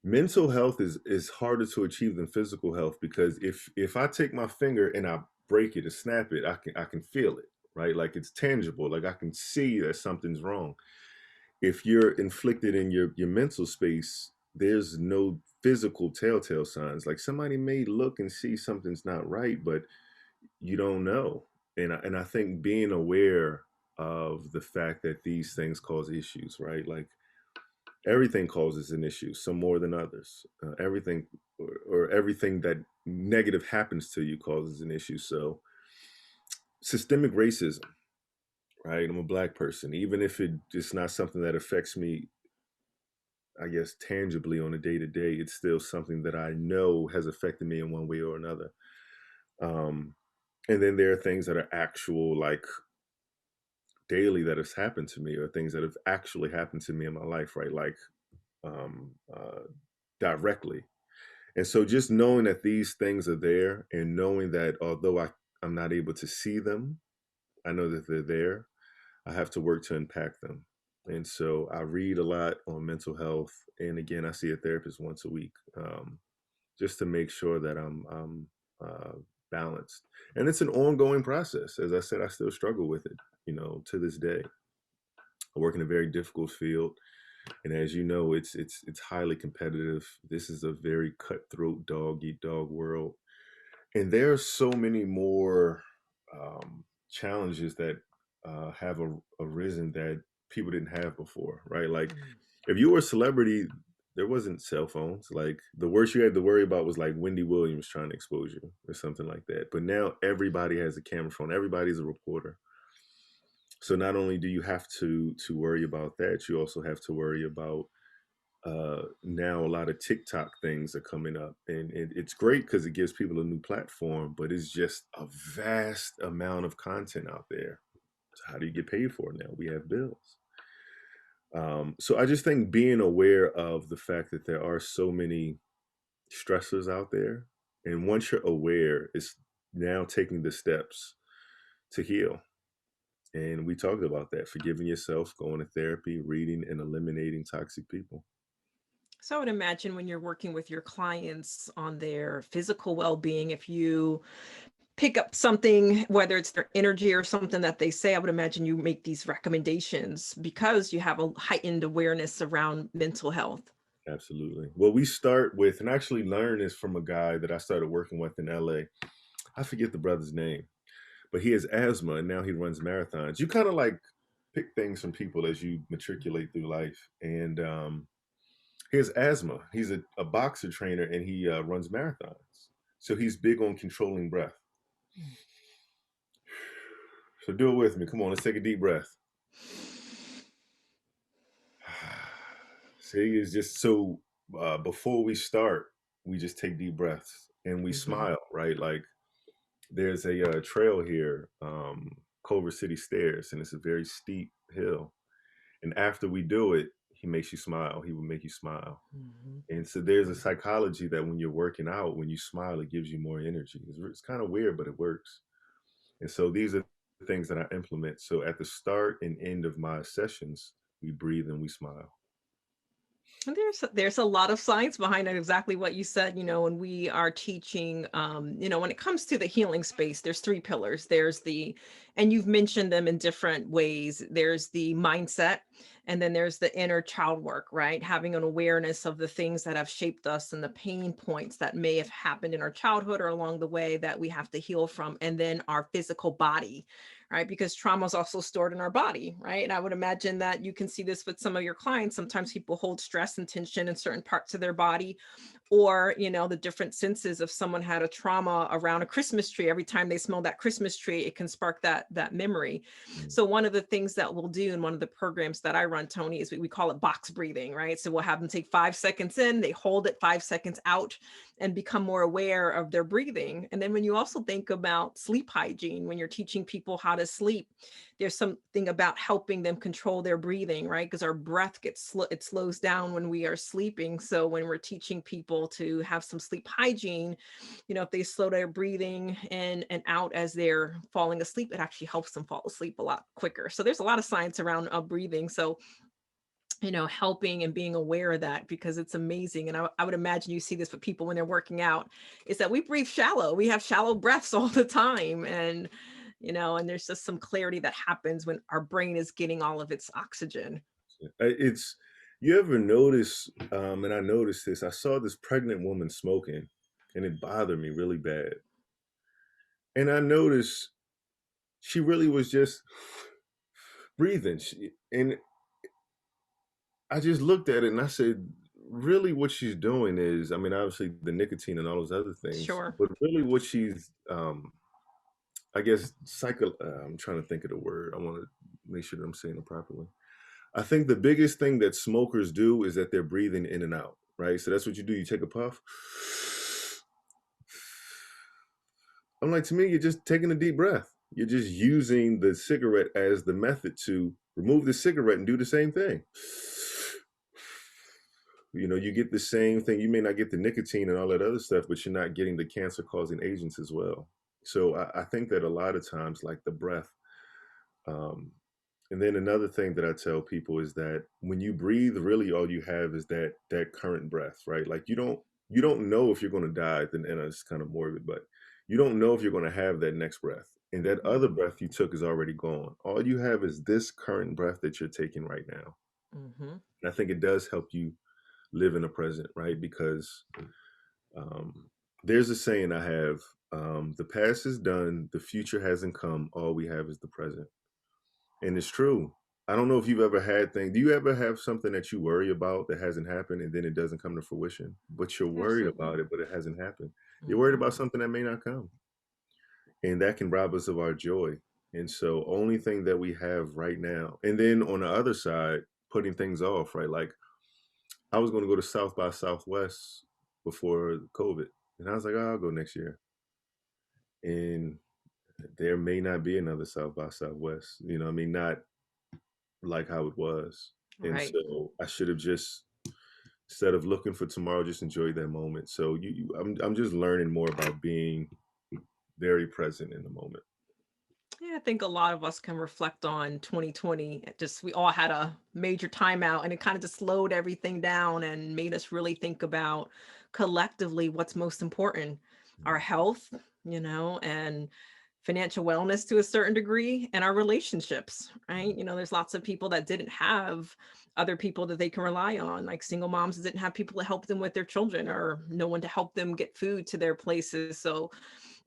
mental health is harder to achieve than physical health, because if I take my finger and I break it or snap it, I can feel it, right? Like it's tangible, like I can see that something's wrong. If you're inflicted in your mental space, there's no physical telltale signs. Like somebody may look and see something's not right, but you don't know. And I think being aware of the fact that these things cause issues, right? Like everything causes an issue, some more than others. Everything or everything that negative happens to you causes an issue. So systemic racism, right? I'm a Black person. Even if it's not something that affects me, I guess, tangibly on a day to day, it's still something that I know has affected me in one way or another. Um, and then there are things that are actual, like daily, that has happened to me, or things that have actually happened to me in my life, right? Like um, uh, directly. And so just knowing that these things are there, and knowing that although I'm not able to see them, I know that they're there. I have to work to unpack them. And so I read a lot on mental health. And again, I see a therapist once a week, just to make sure that I'm balanced. And it's an ongoing process. As I said, I still struggle with it, to this day. I work in a very difficult field. And as you know, it's highly competitive. This is a very cutthroat dog eat dog world. And there are so many more challenges that have arisen that people didn't have before, right? Like if you were a celebrity, there wasn't cell phones. Like the worst you had to worry about was like Wendy Williams trying to expose you or something like that. But now everybody has a camera phone. Everybody's a reporter. So not only do you have to worry about that, you also have to worry about now a lot of TikTok things are coming up, and it's great because it gives people a new platform, but it's just a vast amount of content out there. So how do you get paid for it now? We have bills. So I just think being aware of the fact that there are so many stressors out there, and once you're aware, it's now taking the steps to heal. And we talked about that: forgiving yourself, going to therapy, reading, and eliminating toxic people. So I would imagine when you're working with your clients on their physical well-being, if you pick up something, whether it's their energy or something that they say, I would imagine you make these recommendations because you have a heightened awareness around mental health. Absolutely. Well, we start with, and I actually learned this from a guy that I started working with in LA. I forget the brother's name, but he has asthma and now he runs marathons. You kind of like pick things from people as you matriculate through life. And he has asthma. He's a boxer trainer and he runs marathons. So he's big on controlling breath. So do it with me. Come on, let's take a deep breath. See, it's just so before we start, we just take deep breaths and we Mhm. smile, right? Like there's a trail here, Culver City Stairs, and it's a very steep hill. And after we do it, he makes you smile. He will make you smile. Mhm. And so there's a psychology that when you're working out, when you smile, it gives you more energy. It's kind of weird, but it works. And so these are the things that I implement. So at the start and end of my sessions, we breathe and we smile. And there's a lot of science behind it, exactly what you said. When we are teaching, when it comes to the healing space, there's three pillars. There's the, and you've mentioned them in different ways. There's the mindset, and then there's the inner child work, right? Having an awareness of the things that have shaped us and the pain points that may have happened in our childhood or along the way that we have to heal from, and then our physical body, right? Because trauma is also stored in our body, right? And I would imagine that you can see this with some of your clients. Sometimes people hold stress and tension in certain parts of their body, or the different senses. If someone had a trauma around a Christmas tree, every time they smell that Christmas tree, it can spark that memory. Mm. So one of the things that we'll do in one of the programs that I run, Tony, is we call it box breathing, right? So we'll have them take 5 seconds in, they hold it 5 seconds out, and become more aware of their breathing. And then when you also think about sleep hygiene, when you're teaching people how to sleep, there's something about helping them control their breathing, right? Because our breath it slows down when we are sleeping. So when we're teaching people to have some sleep hygiene, if they slow their breathing in and out as they're falling asleep, it actually helps them fall asleep a lot quicker. So there's a lot of science around breathing. So helping and being aware of that, because it's amazing. And I would imagine you see this with people when they're working out, is that we breathe shallow. We have shallow breaths all the time. And there's just some clarity that happens when our brain is getting all of its oxygen. It's you ever notice, and I noticed this. I saw this pregnant woman smoking, and it bothered me really bad. And I noticed she really was just breathing. And I just looked at it and I said, really, what she's doing is, I mean, obviously the nicotine and all those other things, Sure. but really what she's, I guess, I'm trying to think of the word. I want to make sure that I'm saying it properly. I think the biggest thing that smokers do is that they're breathing in and out, right? So that's what you do. You take a puff. I'm like, to me, you're just taking a deep breath. You're just using the cigarette as the method to remove the cigarette and do the same thing. You get the same thing. You may not get the nicotine and all that other stuff, but you're not getting the cancer causing agents as well. So I think that a lot of times, like the breath, um, and then another thing that I tell people is that when you breathe, really all you have is that current breath, right? Like you don't know if you're going to die. Then and it's kind of morbid, but you don't know if you're going to have that next breath. And that other breath you took is already gone. All you have is this current breath that you're taking right now. Mm-hmm. And I think it does help you live in the present, right? Because um, there's a saying I have: the past is done, the future hasn't come. All we have is the present. And it's true. I don't know if you've ever had things. Do you ever have something that you worry about that hasn't happened and then it doesn't come to fruition? But you're worried Absolutely. about it, but it hasn't happened. You're worried Mm-hmm. about something that may not come. And that can rob us of our joy. And so only thing that we have right now. And then on the other side, putting things off, right? Like I was going to go to South by Southwest before COVID. And I was like, oh, I'll go next year. And there may not be another South by Southwest. I mean, not like how it was. And Right. so I should have just, instead of looking for tomorrow, just enjoy that moment. So I'm just learning more about being very present in the moment. Yeah, I think a lot of us can reflect on 2020. Just we all had a major timeout and it kind of just slowed everything down and made us really think about collectively what's most important, our health, and financial wellness to a certain degree and our relationships, right? There's lots of people that didn't have other people that they can rely on, like single moms that didn't have people to help them with their children or no one to help them get food to their places. So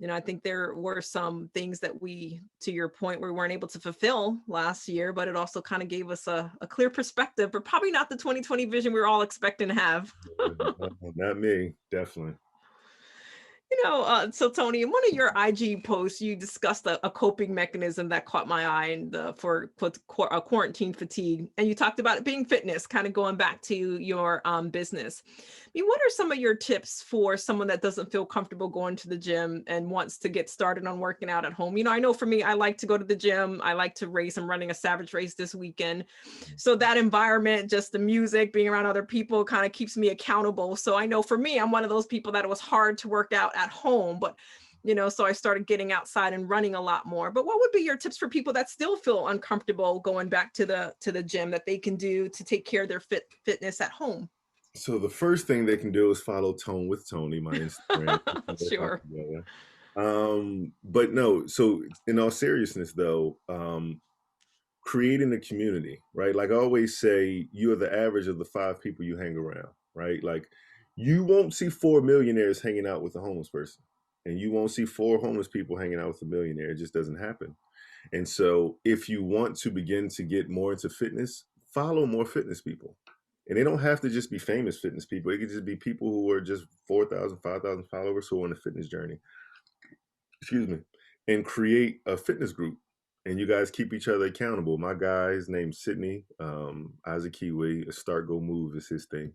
I think there were some things that we, to your point, we weren't able to fulfill last year, but it also kind of gave us a clear perspective, but probably not the 2020 vision we were all expecting to have. No, not me, definitely. So Tony, in one of your IG posts, you discussed a coping mechanism that caught my eye and for quarantine fatigue, and you talked about it being fitness, kind of going back to your business. I mean, what are some of your tips for someone that doesn't feel comfortable going to the gym and wants to get started on working out at home? I know for me, I like to go to the gym. I like to race. I'm running a Savage race this weekend. So that environment, just the music, being around other people kind of keeps me accountable. So I know for me, I'm one of those people that it was hard to work out at home, but so I started getting outside and running a lot more. But what would be your tips for people that still feel uncomfortable going back to the gym that they can do to take care of their fitness at home? So the first thing they can do is follow Tone with Tony, my Instagram. Sure. But no, so in all seriousness though, creating a community, right? Like I always say, you are the average of the 5 people you hang around, right? Like you won't see 4 millionaires hanging out with a homeless person, and you won't see 4 homeless people hanging out with a millionaire. It just doesn't happen. And so if you want to begin to get more into fitness, follow more fitness people. And they don't have to just be famous fitness people. It could just be people who are just 4,000, 5,000 followers who are on a fitness journey. Excuse me. And create a fitness group. And you guys keep each other accountable. My guy, his name's Sydney, Isaac Kiwi, Start Go Move is his thing.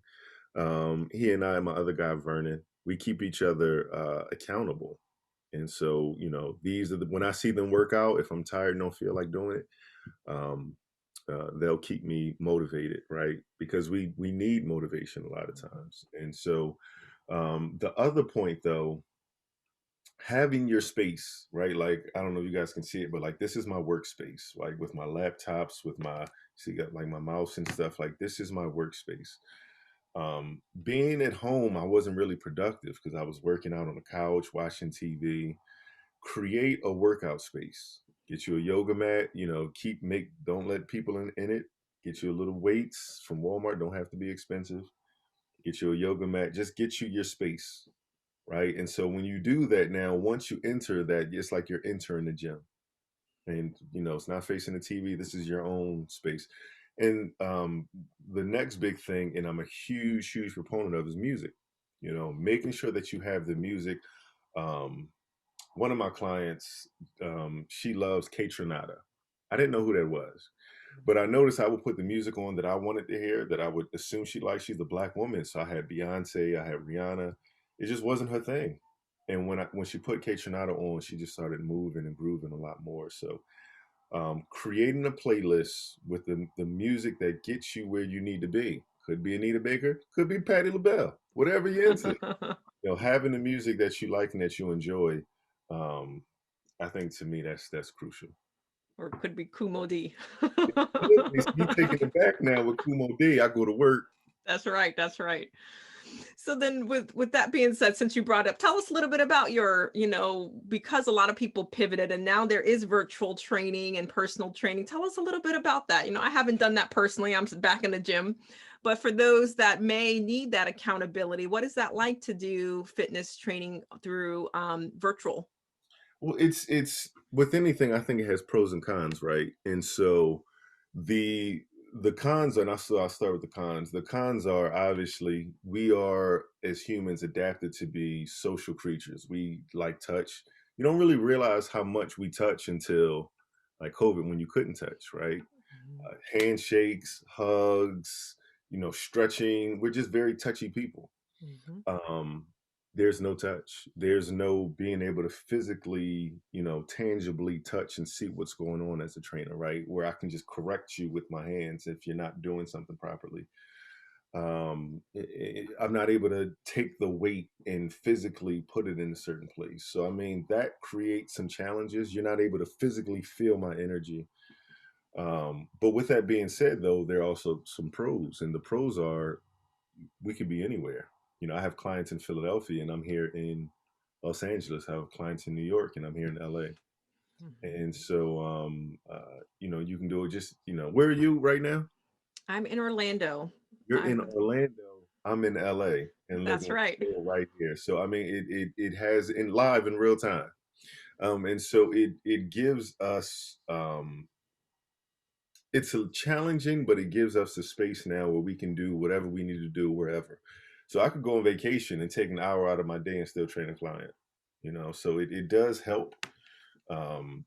He and I, my other guy, Vernon, we keep each other accountable. And so, these are when I see them work out, if I'm tired and don't feel like doing it, um, they'll keep me motivated, right? Because we need motivation a lot of times. And so, the other point though, having your space, right? Like I don't know if you guys can see it, but like this is my workspace, like with my laptops, with my see got like my mouse and stuff. Like this is my workspace. Being at home, I wasn't really productive because I was working out on the couch, watching TV. Create a workout space. Get you a yoga mat, don't let people in it. Get you a little weights from Walmart, don't have to be expensive. Get you a yoga mat, just get you your space, right? And so when you do that now, once you enter that, it's like you're entering the gym. And it's not facing the TV, this is your own space. And the next big thing, and I'm a huge, huge proponent of, is music. Making sure that you have the music. Um, One of my clients, she loves Kaytranada. I didn't know who that was, but I noticed I would put the music on that I wanted to hear, that I would assume she liked. She's a black woman, so I had Beyonce, I had Rihanna. It just wasn't her thing. And when she put Kaytranada on, she just started moving and grooving a lot more. So creating a playlist with the music that gets you where you need to be. Could be Anita Baker, could be Patti LaBelle, whatever you're into. Having the music that you like and that you enjoy, um, I think to me that's crucial. Or it could be Kumo D. You taking it back now with Kumo D. I go to work. That's right. That's right. So then with that being said, since you brought up, tell us a little bit about your, because a lot of people pivoted and now there is virtual training and personal training. Tell us a little bit about that. I haven't done that personally. I'm back in the gym. But for those that may need that accountability, what is that like to do fitness training through virtual? Well, it's with anything, I think it has pros and cons, right? And so the the cons, and I'll start with the cons. The cons are obviously we are as humans adapted to be social creatures. We like touch. You don't really realize how much we touch until like COVID when you couldn't touch, right? Handshakes, hugs, stretching. We're just very touchy people. Mhm. Um, there's no touch. There's no being able to physically, tangibly touch and see what's going on as a trainer, right? Where I can just correct you with my hands if you're not doing something properly. I'm not able to take the weight and physically put it in a certain place. So, I mean, that creates some challenges. You're not able to physically feel my energy. But with that being said, though, there are also some pros, and the pros are we could be anywhere. I have clients in Philadelphia and I'm here in Los Angeles. I have clients in New York and I'm here in LA. Mhm. And so, you can do it just, where are you right now? I'm in Orlando. You're in I'm Orlando. I'm in LA, and look, That's we're right. still right here. So, I mean, it has in live in real time. And so it gives us, it's a challenging, but it gives us the space now where we can do whatever we need to do wherever. So I could go on vacation and take an hour out of my day and still train a client, so it does help. Um,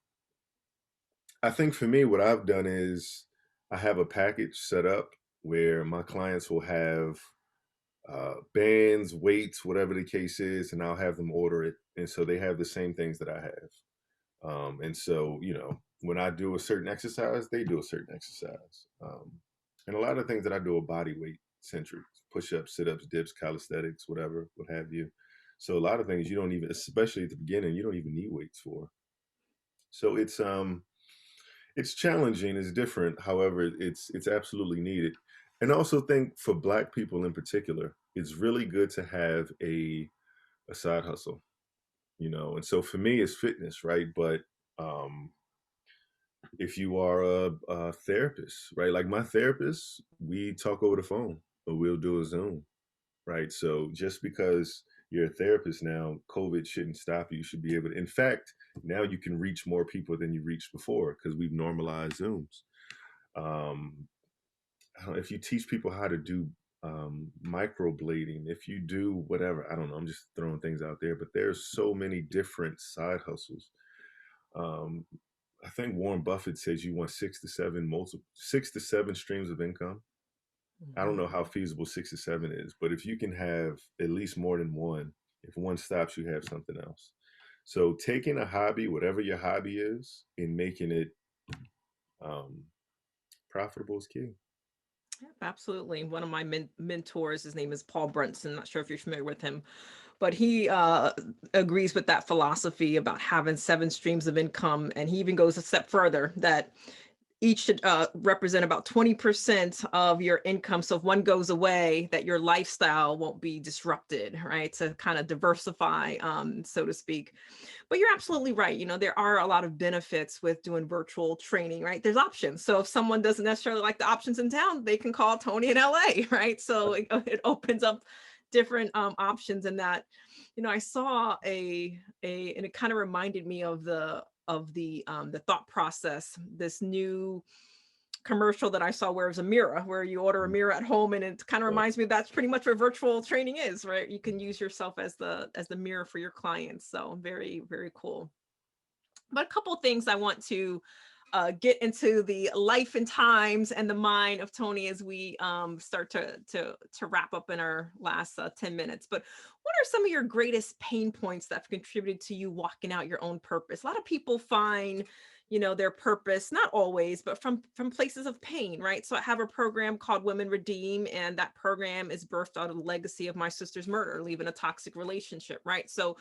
I think for me, what I've done is I have a package set up where my clients will have bands, weights, whatever the case is, and I'll have them order it. And so they have the same things that I have. And so, when I do a certain exercise, they do a certain exercise. And a lot of things that I do are body weight centric, push ups, sit ups, dips, calisthenics, whatever, what have you. So a lot of things you don't even, especially at the beginning, you don't even need weights for. So it's challenging, it's different. However, it's absolutely needed. And I also think for Black people in particular, it's really good to have a side hustle, And so for me, it's fitness, right? But um, if you are a therapist, right? Like my therapist, we talk over the phone or we'll do a Zoom, right? So just because you're a therapist now, COVID shouldn't stop you. You should be able to, in fact, now you can reach more people than you reached before because we've normalized Zooms. Um, if you teach people how to do microblading, if you do whatever, I don't know, I'm just throwing things out there, but there's so many different side hustles. Um, I think Warren Buffett says you want 6 to 7 streams of income. I don't Mhm. know how feasible 6 to 7 is, but if you can have at least more than one, if one stops, you have something else. So taking a hobby, whatever your hobby is, and making it um, profitable is key. Yep, absolutely. One of my mentors, his name is Paul Brunson. Not sure if you're familiar with him, but he agrees with that philosophy about having 7 streams of income. And he even goes a step further that each should represent about 20% of your income. So if one goes away, that your lifestyle won't be disrupted, right? To kind of diversify, so to speak. But you're absolutely right. There are a lot of benefits with doing virtual training, right? There's options. So if someone doesn't necessarily like the options in town, they can call Tony in LA, right? So it opens up different options in that. I saw and it kind of reminded me of the thought process, this new commercial that I saw where it was a mirror, where you order a mirror at home, and it kind of Right. reminds me that's pretty much what virtual training is, right? You can use yourself as the mirror for your clients. So very, very cool. But a couple things I want to get into the life and times and the mind of Tony as we start to wrap up in our last 10 minutes. But what are some of your greatest pain points that have contributed to you walking out your own purpose? A lot of people find their purpose, not always, but from places of pain, right? So I have a program called Women Redeem, and that program is birthed out of the legacy of my sister's murder, leaving a toxic relationship, right? So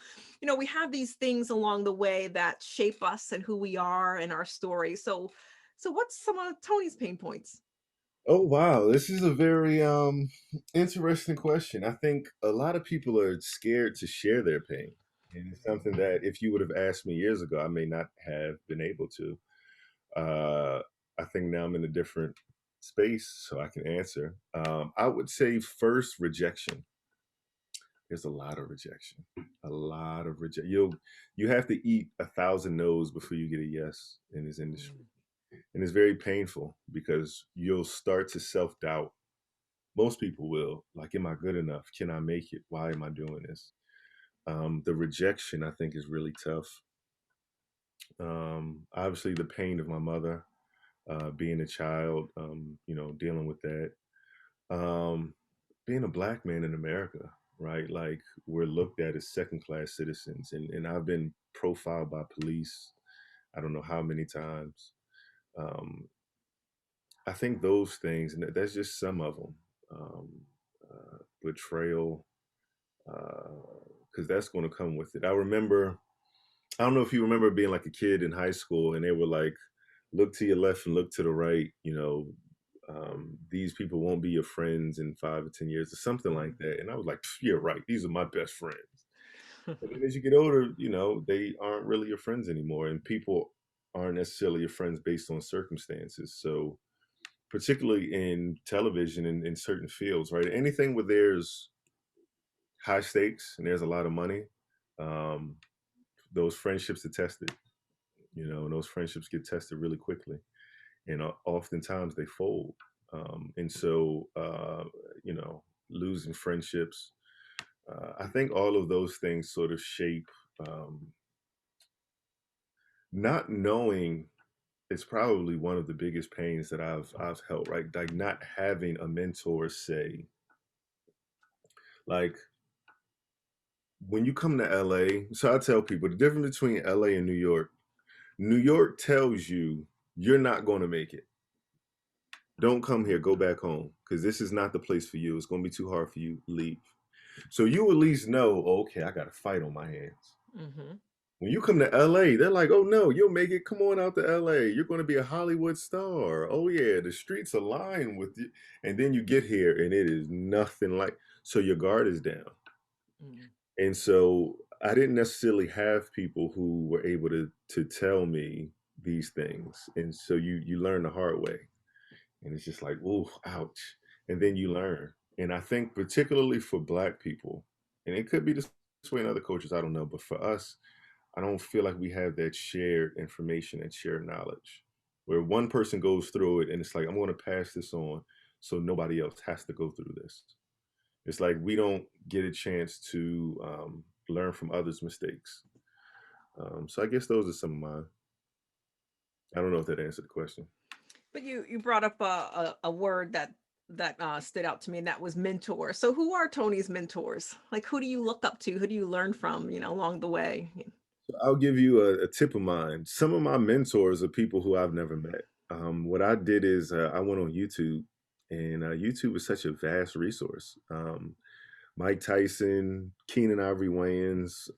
we have these things along the way that shape us and who we are and our story. So what's some of Tony's pain points? Oh wow, this is a very interesting question. I think a lot of people are scared to share their pain. And it's something that if you would have asked me years ago, I may not have been able to. Uh, I think now I'm in a different space, so I can answer. I would say first, rejection. There's a lot of rejection. A lot of rejection. You have to eat 1,000 no's before you get a yes in this industry, Mm, and it's very painful because you'll start to self doubt. Most people will. Like, am I good enough? Can I make it? Why am I doing this? The rejection, I think, is really tough. Obviously, the pain of my mother, being a child, dealing with that. Um, being a black man in America, right? Like we're looked at as second class citizens. And I've been profiled by police, I don't know how many times. Um, I think those things, and that's just some of them. Um, Betrayal, because that's going to come with it. I don't know if you remember being like a kid in high school and they were like, look to your left and look to the right, these people won't be your friends in 5 or 10 years or something like that. And I was like, you're right. These are my best friends. And then as you get older, they aren't really your friends anymore. And people aren't necessarily your friends based on circumstances. So, particularly in television and in certain fields, right? Anything where there's high stakes and there's a lot of money, um, those friendships are tested, and those friendships get tested really quickly. And oftentimes they fold. And so, losing friendships, I think all of those things sort of shape not knowing. It's probably one of the biggest pains that I've felt, right? Like not having a mentor say, like when you come to LA. So I tell people the difference between LA and New York. New York tells you you're not going to make it. Don't come here, go back home, because this is not the place for you. It's going to be too hard for you. Leave. So you at least know, okay, I got a fight on my hands. Mm-hmm. When you come to LA, they're like, oh no, you'll make it. Come on out to LA. You're going to be a Hollywood star. Oh yeah, the streets are lined with you. And then you get here and it is nothing like, so your guard is down. Mm-hmm. And so I didn't necessarily have people who were able to tell me these things. And so you learn the hard way. And it's just like, oh, ouch. And then you learn. And I think particularly for Black people, and it could be this way in other cultures, I don't know, but for us, I don't feel like we have that shared information and shared knowledge where one person goes through it and it's like, I'm going to pass this on so nobody else has to go through this. It's like we don't get a chance to learn from others' mistakes. So I guess those are some of mine. I don't know if that answered the question. But you brought up a word that stood out to me, and that was mentor. So who are Tony's mentors? Like, who do you look up to? Who do you learn from? Along the way. I'll give you a tip of mine. Some of my mentors are people who I've never met. What I did is I went on YouTube, and YouTube is such a vast resource. Mike Tyson, Keenan Ivory Wayans.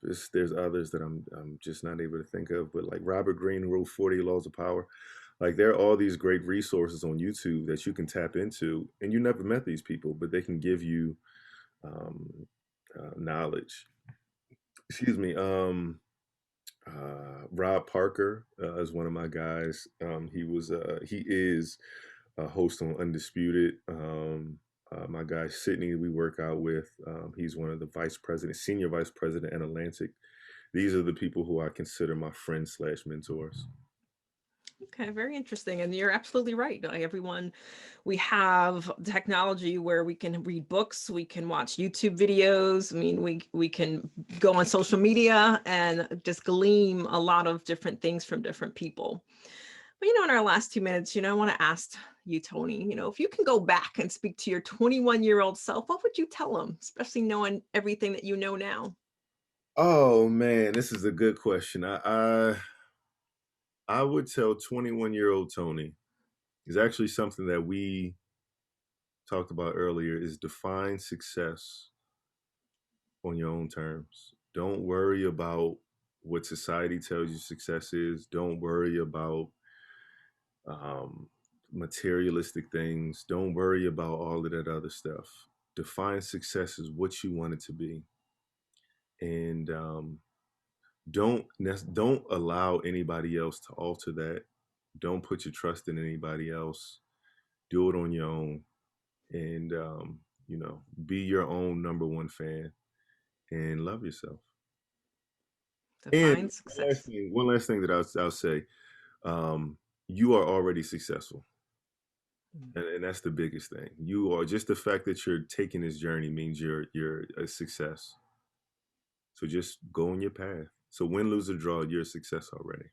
There's others that I'm just not able to think of, but like Robert Greene wrote 40 Laws of Power. Like there are all these great resources on YouTube that you can tap into, and you never met these people, but they can give you um, knowledge. Excuse me. Rob Parker is one of my guys. He is a host on Undisputed. My guy Sydney, we work out with. He's one of the senior vice president at Atlantic. These are the people who I consider my friends / mentors. Okay, very interesting. And you're absolutely right. Like everyone, we have technology where we can read books, we can watch YouTube videos. I mean, we can go on social media and just glean a lot of different things from different people. But in our last 2 minutes, I want to ask you, Tony, if you can go back and speak to your 21-year-old self, what would you tell him, especially knowing everything that you know now? Oh man, this is a good question. I would tell 21-year-old Tony is actually something that we talked about earlier is define success on your own terms. Don't worry about what society tells you success is. Don't worry about um, materialistic things. Don't worry about all of that other stuff. Define success as what you want it to be, and don't allow anybody else to alter that. Don't put your trust in anybody else. Do it on your own, and be your own number one fan and love yourself. And Define one last success. thing, one last thing that I'll say, um, you are already successful. And that's the biggest thing. You are just the fact that you're taking this journey means you're a success. So just go on your path. So win, lose, or draw, you're a success already.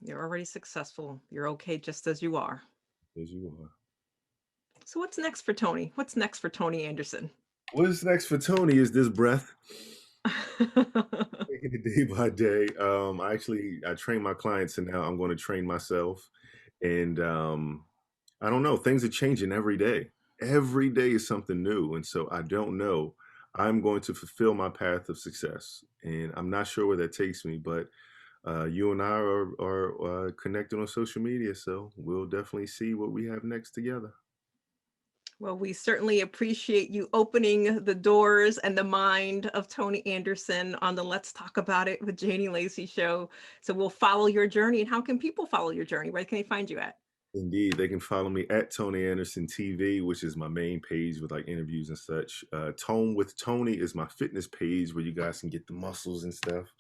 You're already successful. You're okay just as you are. As you are. So what's next for Tony? What's next for Tony Anderson? What is next for Tony is this breath. Taking it day by day. I train my clients, and now I'm going to train myself. And I don't know, things are changing every day. Every day is something new, and so I don't know. I'm going to fulfill my path of success, and I'm not sure where that takes me. But you and I are connected on social media, so we'll definitely see what we have next together. Well, we certainly appreciate you opening the doors and the mind of Tony Anderson on the Let's Talk About It with Janie Lacy show. So we'll follow your journey. And how can people follow your journey? Where can they find you at? Indeed, they can follow me at Tony Anderson TV, which is my main page with like interviews and such. Tone with Tony is my fitness page where you guys can get the muscles and stuff.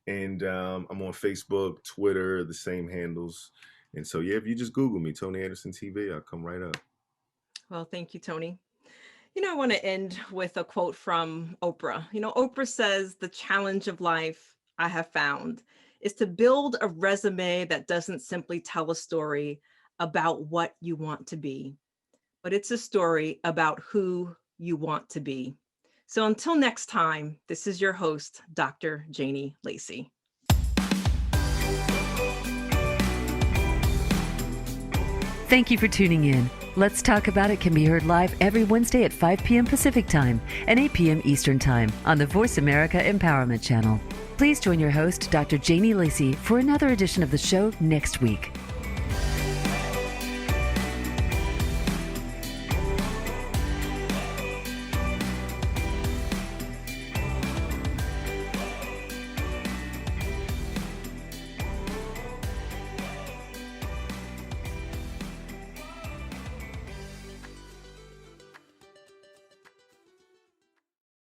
And I'm on Facebook, Twitter, the same handles. And so, yeah, if you just Google me, Tony Anderson TV, I'll come right up. Well, thank you, Tony. I want to end with a quote from Oprah. Oprah says, "The challenge of life I have found is to build a resume that doesn't simply tell a story about what you want to be, but it's a story about who you want to be." So until next time, this is your host, Dr. Janie Lacy. Thank you for tuning in. Let's Talk About It can be heard live every Wednesday at 5 p.m. Pacific Time and 8 p.m. Eastern Time on the Voice America Empowerment Channel. Please join your host, Dr. Janie Lacy, for another edition of the show next week.